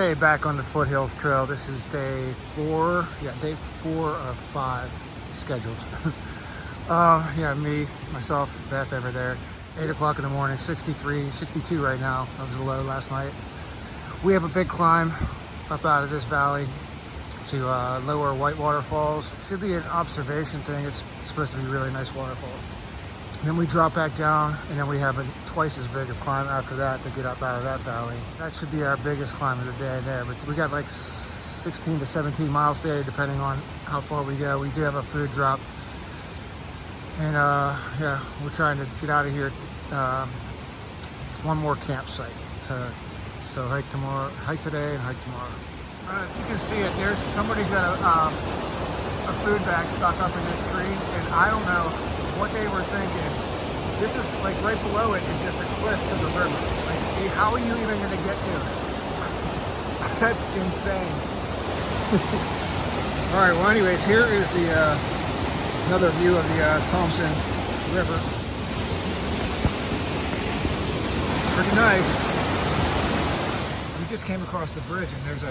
day back on the Foothills Trail. This is day 4. Yeah, day 4 of 5 scheduled. Yeah, me, myself, Beth over there. 8 o'clock in the morning, 63, 62 right now. That was the low last night. We have a big climb up out of this valley to lower Whitewater Falls. Should be an observation thing. It's supposed to be a really nice waterfall. Then we drop back down, and then we have a twice as big a climb after that to get up out of that valley. That should be our biggest climb of the day there, but we got like 16 to 17 miles there depending on how far we go. We do have a food drop, and yeah, we're trying to get out of here. One more campsite so hike today and hike tomorrow. You can see it. There's somebody got a food bag stuck up in this tree, and I don't know what they were thinking. This is like right below it is just a cliff to the river. Like, how are you even going to get to it? That's insane. All right. Well, anyways, here is the another view of the Thompson River. Pretty nice. We just came across the bridge, and there's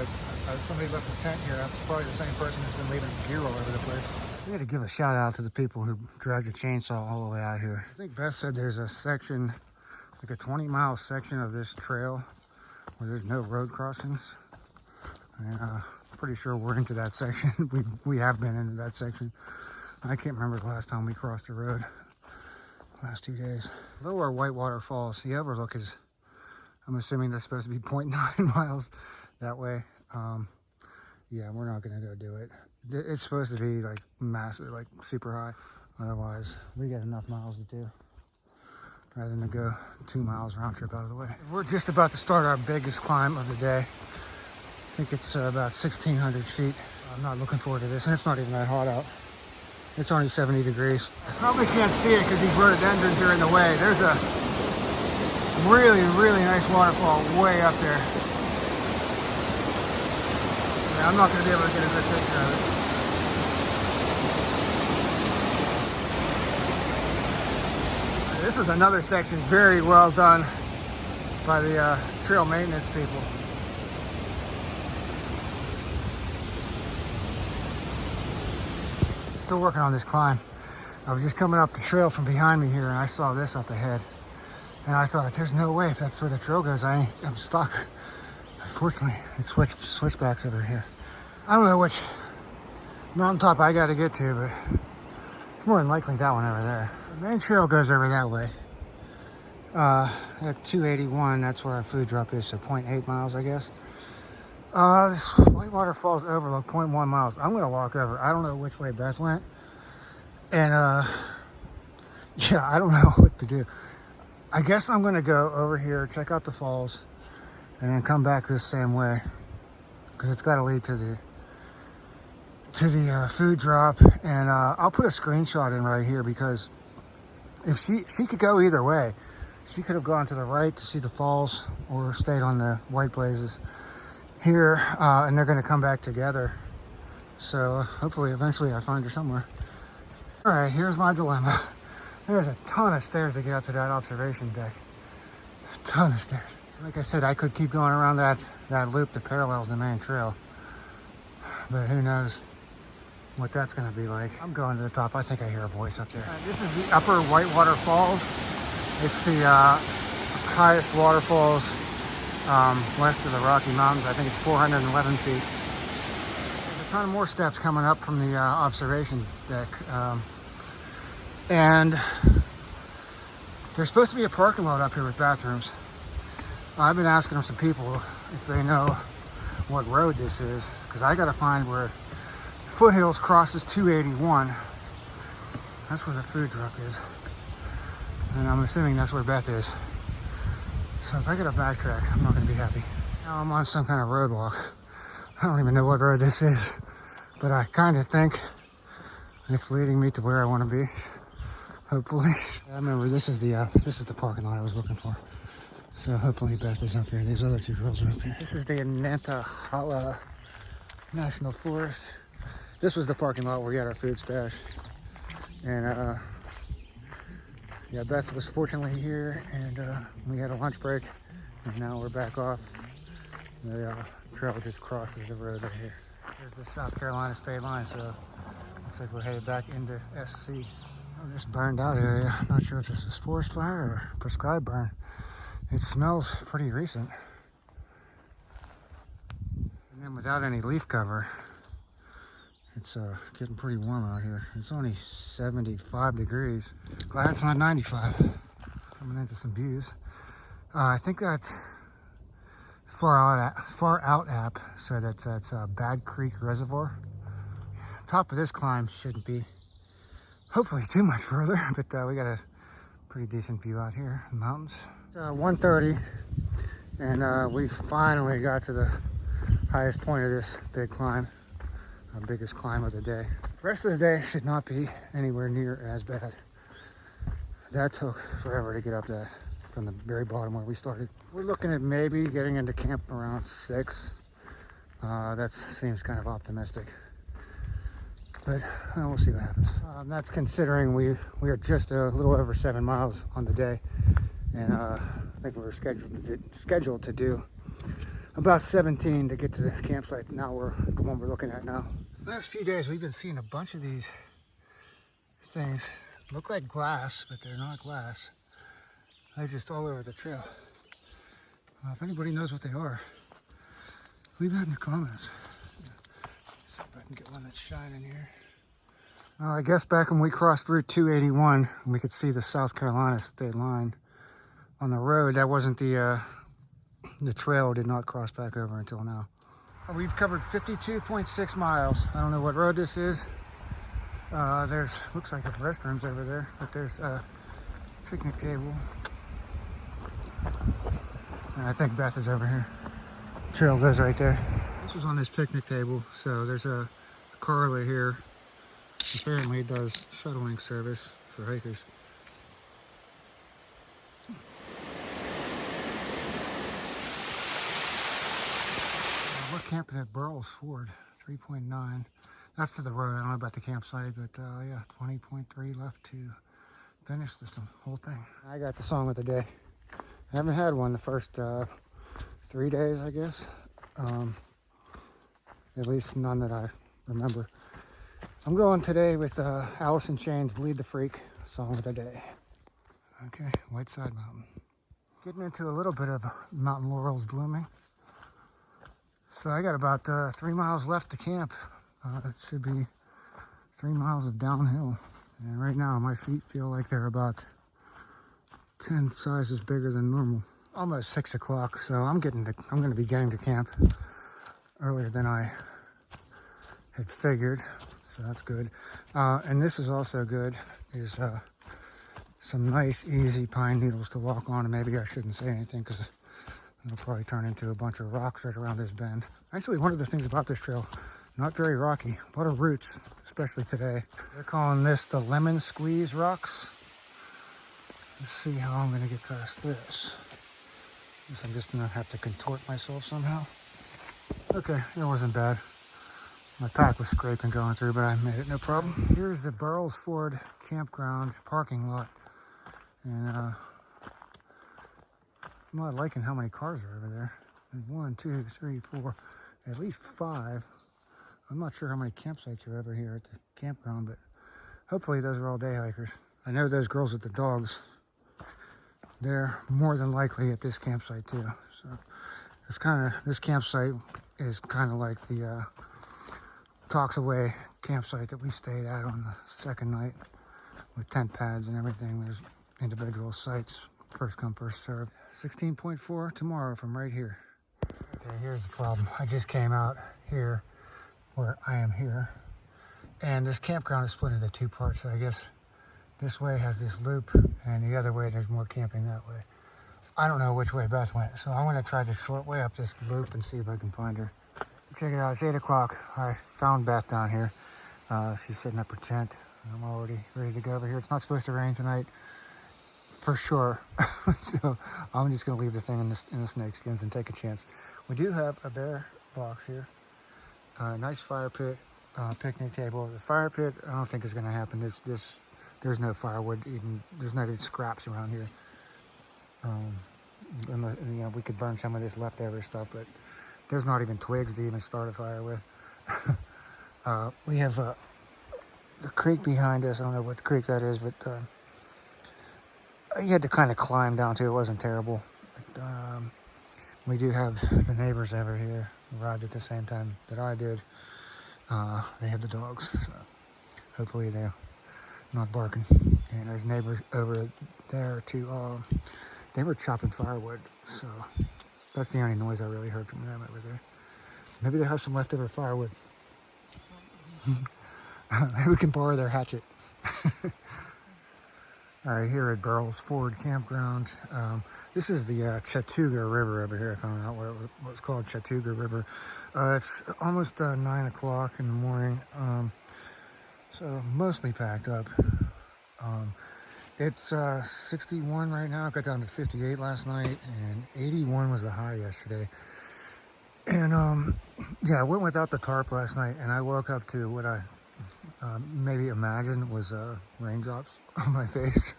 somebody left a tent here. That's probably the same person who's been leaving gear all over the place. We had to give a shout out to the people who dragged a chainsaw all the way out here. I think Beth said there's a section, like a 20-mile section of this trail where there's no road crossings. And pretty sure we're into that section. we have been into that section. I can't remember the last time we crossed the road. Last 2 days. Lower Whitewater Falls. The overlook is, I'm assuming that's supposed to be 0.9 miles that way. Yeah, we're not gonna go do it. It's supposed to be like massive, like super high. Otherwise, we got enough miles to do rather than to go 2 miles round trip out of the way. We're just about to start our biggest climb of the day. I think it's about 1,600 feet. I'm not looking forward to this, and it's not even that hot out. It's only 70 degrees. I probably can't see it because these rhododendrons are in the way. There's a really, really nice waterfall way up there. Yeah, I'm not going to be able to get a good picture of it. This was another section very well done by the trail maintenance people. Still working on this climb. I was just coming up the trail from behind me here, and I saw this up ahead. And I thought, there's no way if that's where the trail goes, I'm stuck. Unfortunately, it's switchbacks over here. I don't know which mountaintop I got to get to, but it's more than likely that one over there. The main trail goes over that way. At 281, that's where our food drop is, so 0.8 miles, I guess. This Whitewater Falls overlook, 0.1 miles. I'm going to walk over. I don't know which way Beth went. And, yeah, I don't know what to do. I guess I'm going to go over here, check out the falls, and then come back this same way. Because it's got to lead to the food drop. And I'll put a screenshot in right here, because if she could go either way. She could have gone to the right to see the falls or stayed on the White Blazes here, and they're going to come back together. So hopefully eventually I find her somewhere. All right, here's my dilemma. There's a ton of stairs to get up to that observation deck. A ton of stairs. Like I said, I could keep going around that loop that parallels the main trail, but who knows what that's going to be like. I'm going to the top. I think I hear a voice up there. This is the upper Whitewater Falls. It's the highest waterfalls west of the Rocky Mountains. I think it's 411 feet. There's a ton of more steps coming up from the observation deck. And there's supposed to be a parking lot up here with bathrooms. I've been asking some people if they know what road this is, because I got to find where Foothills crosses 281. That's where the food truck is. And I'm assuming that's where Beth is. So if I get a backtrack, I'm not going to be happy. Now I'm on some kind of roadwalk. I don't even know what road this is, but I kind of think it's leading me to where I want to be. Hopefully. I remember this is the parking lot I was looking for. So hopefully Beth is up here. These other two girls are up here. This is the Nantahala National Forest. This was the parking lot where we had our food stash. And yeah, Beth was fortunately here, and we had a lunch break, and now we're back off The trail just crosses the road right here. There's the South Carolina state line, so looks like we're headed back into SC. Oh, this burned out area, not sure if this is forest fire or prescribed burn. It smells pretty recent. And then without any leaf cover, it's getting pretty warm out here. It's only 75 degrees. Glad it's not 95. Coming into some views. I think that's Far Out app, so that's Bad Creek Reservoir. Top of this climb shouldn't be hopefully too much further, but we got a pretty decent view out here in the mountains. It's 1:30, and we finally got to the highest point of this big climb, our biggest climb of the day. The rest of the day should not be anywhere near as bad. That took forever to get up that from the very bottom where we started. We're looking at maybe getting into camp around 6. That seems kind of optimistic, but we'll see what happens. That's considering we are just a little over 7 miles on the day, and I think we were scheduled to do about 17 to get to the campsite. Now the one we're looking at now. Last few days we've been seeing a bunch of these things. Look like glass, but they're not glass. They're just all over the trail. If anybody knows what they are, leave that in the comments. See if I can get one that's shining here. Well, I guess back when we crossed Route 281, we could see the South Carolina state line on the road. That wasn't the trail did not cross back over until now. We've covered 52.6 miles. I don't know what road this is. There's, looks like a restrooms over there, but there's a picnic table. And I think Beth is over here. Trail goes right there. This was on this picnic table, so there's a car over here. Apparently it does shuttling service for hikers. We're camping at Burles Ford, 3.9. That's to the road. I don't know about the campsite, but yeah, 20.3 left to finish this whole thing. I got the song of the day. I haven't had one the first 3 days, I guess. At least none that I remember. I'm going today with Alice in Chains' Bleed the Freak, song of the day. Okay, Whiteside Mountain. Getting into a little bit of mountain laurels blooming. So I got about 3 miles left to camp. It should be 3 miles of downhill. And right now my feet feel like they're about 10 sizes bigger than normal. Almost 6 o'clock, so I'm going to be getting to camp earlier than I had figured, so that's good. And this is also good, is some nice easy pine needles to walk on, and maybe I shouldn't say anything because it'll probably turn into a bunch of rocks right around this bend. Actually, one of the things about this trail, not very rocky, a lot of roots, especially today. They're calling this the lemon squeeze rocks. Let's see how I'm going to get past this. Guess I'm just going to have to contort myself somehow. Okay, it wasn't bad. My pack was scraping going through, but I made it no problem. Here's the Burles Ford campground parking lot. And I'm not liking how many cars are over there. There's 1, 2, 3, 4, at least 5. I'm not sure how many campsites are over here at the campground, but hopefully those are all day hikers. I know those girls with the dogs, they're more than likely at this campsite too. So this campsite is kind of like the Talks Away campsite that we stayed at on the second night with tent pads and everything. There's individual sites, first come, first served. 16.4 tomorrow from right here. Okay, here's the problem. I just came out here where I am here, and this campground is split into 2 parts. So I guess this way has this loop, and the other way there's more camping that way. I don't know which way Beth went, so I'm going to try the short way up this loop and see if I can find her. Check it out, it's 8 o'clock. I found Beth down here. She's setting up her tent. I'm already ready to go over here. It's not supposed to rain tonight, for sure. So I'm just going to leave the thing in the snake skins and take a chance. We do have a bear box here. Nice fire pit, picnic table. The fire pit, I don't think is going to happen. There's no firewood, there's no scraps around here. We could burn some of this leftover stuff, but There's not even twigs to even start a fire with. We have the creek behind us. I don't know what creek that is, but you had to kind of climb down to. It wasn't terrible. But, we do have the neighbors over here who arrived at the same time that I did. They have the dogs, so hopefully they're not barking. And there's neighbors over there too. They were chopping firewood, so that's the only noise I really heard from them over there. Maybe they have some leftover firewood. Maybe we can borrow their hatchet. All right, here at Burrell's Ford Campground. This is the Chattooga River over here. I found out what it's called, Chattooga River. It's almost 9 o'clock in the morning, so mostly packed up. It's 61 right now. It got down to 58 last night, and 81 was the high yesterday. And yeah, I went without the tarp last night, and I woke up to what I maybe imagined was raindrops on my face.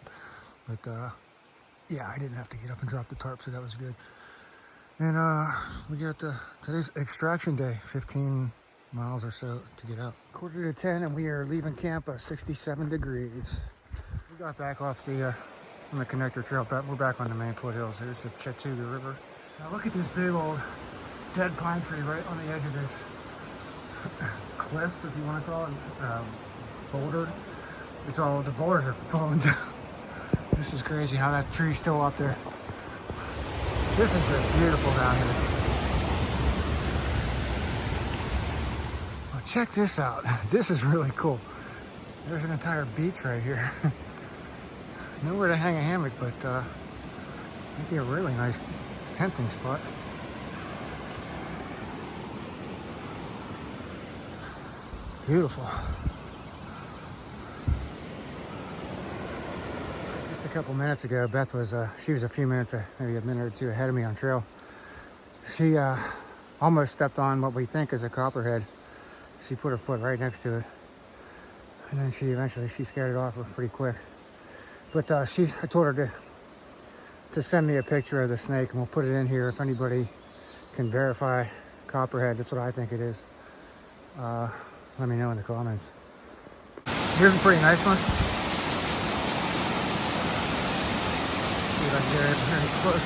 But yeah, I didn't have to get up and drop the tarp, so that was good. And we got today's extraction day, 15 miles or so to get out. 9:45, and we are leaving camp at 67 degrees. We got back off the on the connector trail. We're back on the main foothills. Here's the Chattooga River. Now look at this big old dead pine tree right on the edge of this cliff, if you want to call it, boulder. It's all, the boulders are falling down. This is crazy how that tree's still up there. This is just beautiful down here. Well, check this out. This is really cool. There's an entire beach right here. Nowhere to hang a hammock, but might be a really nice tenting spot. Beautiful. Just a couple minutes ago, Beth was, she was a few minutes, maybe a minute or two ahead of me on trail. She almost stepped on what we think is a copperhead. She put her foot right next to it. And then she scared it off pretty quick. But I told her to send me a picture of the snake, and we'll put it in here if anybody can verify copperhead. That's what I think it is. Let me know in the comments. Here's a pretty nice one. See if I can get it very close.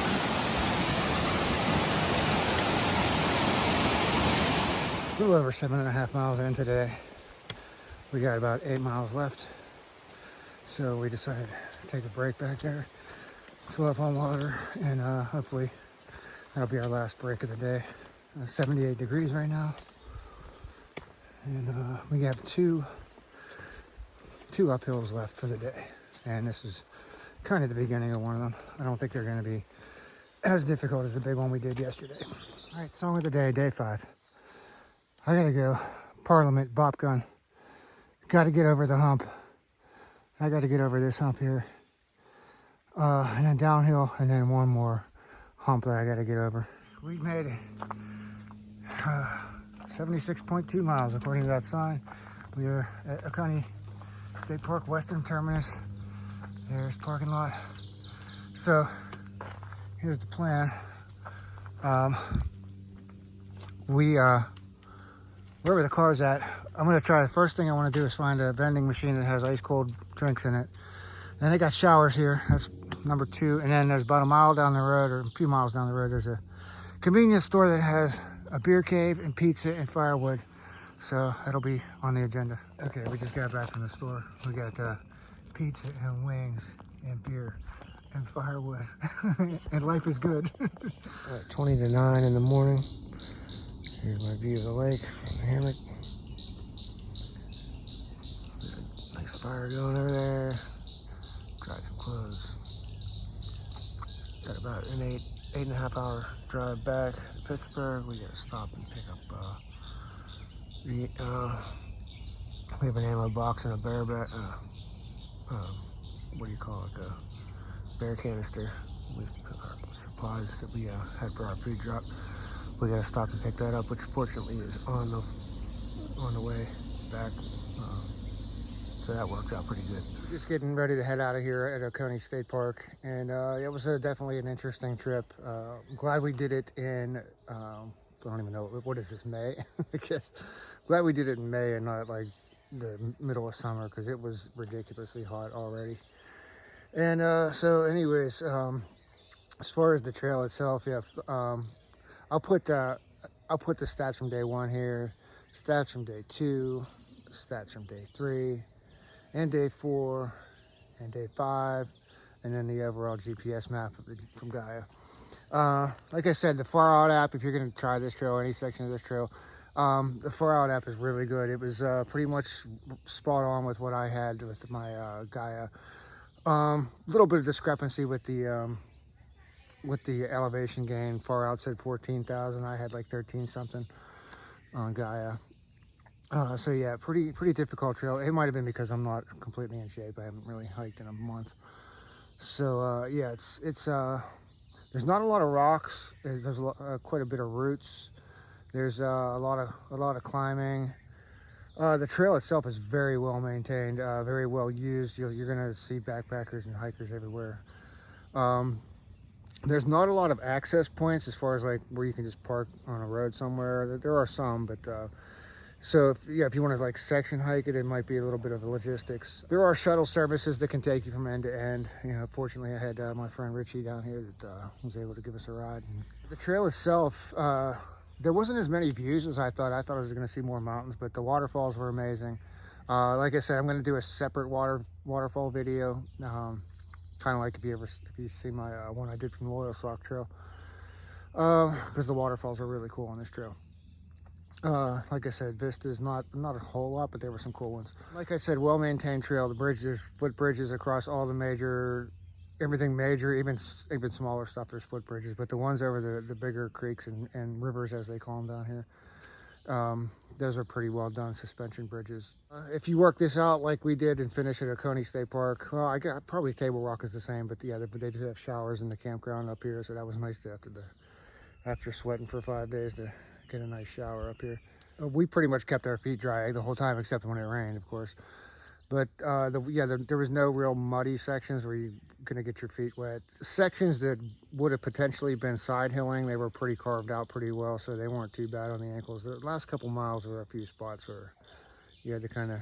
A little over 7.5 miles in today. We got about 8 miles left. So we decided to take a break back there, fill up on water, and hopefully that'll be our last break of the day. 78 degrees right now. And we have two uphills left for the day. And this is kind of the beginning of one of them. I don't think they're going to be as difficult as the big one we did yesterday. All right, song of the day, day 5. I got to go. Parliament, bop gun. Got to get over the hump. I got to get over this hump here. And then downhill, and then one more hump that I got to get over. We made it. 76.2 miles according to that sign. We are at Oconee State Park Western Terminus. There's the parking lot. So here's the plan. Wherever the car's at, I'm gonna try, the first thing I wanna do is find a vending machine that has ice cold drinks in it. Then they got showers here, that's number 2. And then there's about a mile down the road, or a few miles down the road, there's a convenience store that has a beer cave and pizza and firewood. So that'll be on the agenda. Okay, we just got back from the store. We got pizza and wings and beer and firewood. And life is good. 20 to 9 in the morning. Here's my view of the lake from the hammock. Nice fire going over there. Dry some clothes. Got about an 8.5 hour drive back to Pittsburgh. We gotta stop and pick up we have an ammo box and a bear bat, what do you call it, a bear canister with our supplies that we had for our food drop. We gotta stop and pick that up, which fortunately is on the way back. So that worked out pretty good. Just getting ready to head out of here at Oconee State Park, and it was definitely an interesting trip. I'm glad we did it in I don't even know, what is this, May? I guess. Glad we did it in May and not like the middle of summer, because it was ridiculously hot already. And so anyways, as far as the trail itself, yeah, I'll put the stats from day 1 here, stats from day 2, stats from day 3, and day 4, and day 5, and then the overall GPS map from Gaia. Like I said, the Far Out app, if you're going to try this trail, any section of this trail, the Far Out app is really good. It was pretty much spot on with what I had with my Gaia. Little bit of discrepancy with the elevation gain. Far Out said 14,000. I had like 13 something on Gaia. So yeah, pretty difficult trail. It might have been because I'm not completely in shape. I haven't really hiked in a month. So yeah, it's there's not a lot of rocks. There's quite a bit of roots. There's a lot of climbing. The trail itself is very well maintained, very well used. You're gonna see backpackers and hikers everywhere. There's not a lot of access points as far as like where you can just park on a road somewhere. There are some, but so if you want to like section hike it, it might be a little bit of logistics. There are shuttle services that can take you from end to end. Fortunately I had my friend Richie down here that was able to give us a ride. And the trail itself, there wasn't as many views as I thought. I thought I was going to see more mountains, but the waterfalls were amazing. Like I said, I'm going to do a separate waterfall video, kind of like if you see my one I did from the Oil Sock Trail, because the waterfalls are really cool on this trail. Like I said, vistas not a whole lot, but there were some cool ones. Like I said, well-maintained trail. The bridges, footbridges across all the everything major, even smaller stuff. There's footbridges, but the ones over the bigger creeks and rivers, as they call them down here, those are pretty well done suspension bridges. If you work this out like we did and finish at Oconee State Park, well, I got probably Table Rock is the same, but yeah, they do have showers in the campground up here, so that was nice after sweating for 5 days to get a nice shower up here. We pretty much kept our feet dry the whole time, except when it rained, of course. But there was no real muddy sections where you're gonna get your feet wet. Sections that would have potentially been side hilling, they were pretty carved out pretty well, so they weren't too bad on the ankles. The last couple miles, there were a few spots where you had to kind of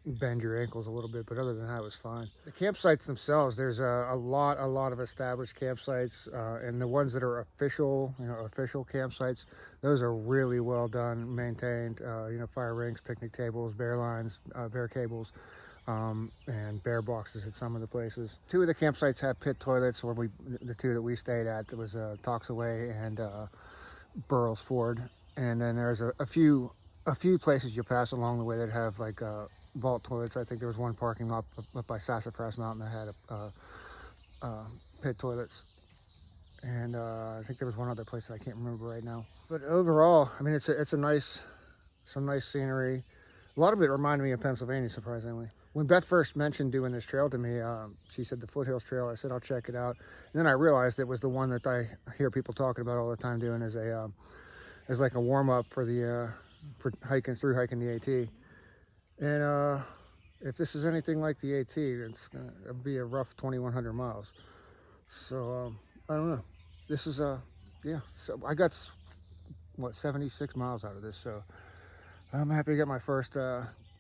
bend your ankles a little bit, but other than that, it was fine. The campsites themselves, there's a lot of established campsites, and the ones that are official campsites, those are really well done, maintained. Fire rings, picnic tables, bear lines, bear cables, and bear boxes at some of the places. 2 of the campsites have pit toilets, the 2 that we stayed at, there was Toxaway and Burroughs Ford, and then there's a few places you pass along the way that have like vault toilets. I think there was one parking lot up by Sassafras Mountain that had pit toilets, and I think there was one other place that I can't remember right now. But overall, I mean, it's some nice scenery. A lot of it reminded me of Pennsylvania, surprisingly. When Beth first mentioned doing this trail to me, she said the Foothills Trail. I said I'll check it out, and then I realized it was the one that I hear people talking about all the time, doing as like a warm up for for through hiking the AT. And if this is anything like the AT, it'll be a rough 2,100 miles. So I don't know. This is yeah. So I got 76 miles out of this. So I'm happy to get my first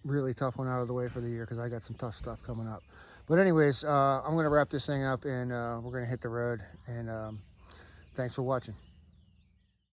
really tough one out of the way for the year, because I got some tough stuff coming up. But anyways, I'm gonna wrap this thing up, and we're gonna hit the road. And thanks for watching.